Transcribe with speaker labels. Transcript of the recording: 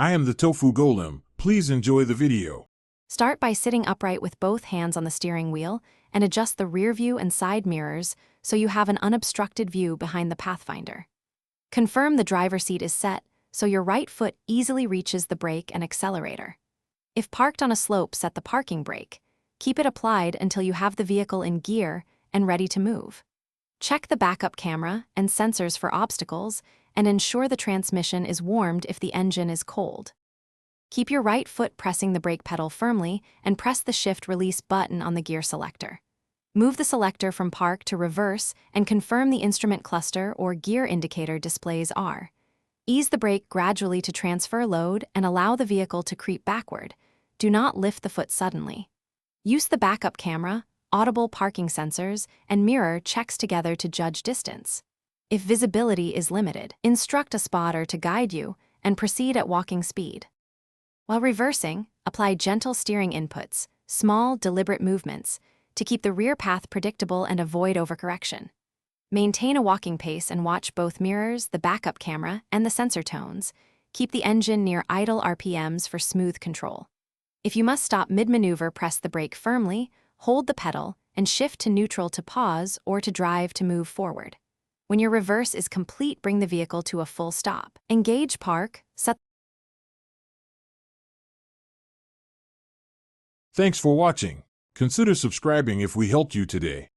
Speaker 1: I am the Tofu Golem. Please enjoy the video.
Speaker 2: Start by sitting upright with both hands on the steering wheel and adjust the rear view and side mirrors so you have an unobstructed view behind the Pathfinder. Confirm the driver's seat is set so your right foot easily reaches the brake and accelerator. If parked on a slope, set the parking brake. Keep it applied until you have the vehicle in gear and ready to move. Check the backup camera and sensors for obstacles and ensure the transmission is warmed if the engine is cold. Keep your right foot pressing the brake pedal firmly and press the shift-release button on the gear selector. Move the selector from park to reverse and confirm the instrument cluster or gear indicator displays are. Ease the brake gradually to transfer load and allow the vehicle to creep backward. Do not lift the foot suddenly. Use the backup camera, audible parking sensors, and mirror checks together to judge distance. If visibility is limited, instruct a spotter to guide you and proceed at walking speed. While reversing, apply gentle steering inputs, small, deliberate movements, to keep the rear path predictable and avoid overcorrection. Maintain a walking pace and watch both mirrors, the backup camera, and the sensor tones. Keep the engine near idle RPMs for smooth control. If you must stop mid-maneuver, press the brake firmly, hold the pedal, and shift to neutral to pause or to drive to move forward. When your reverse is complete, bring the vehicle to a full stop. Engage park, set.
Speaker 1: Thanks for watching. Consider subscribing if we helped you today.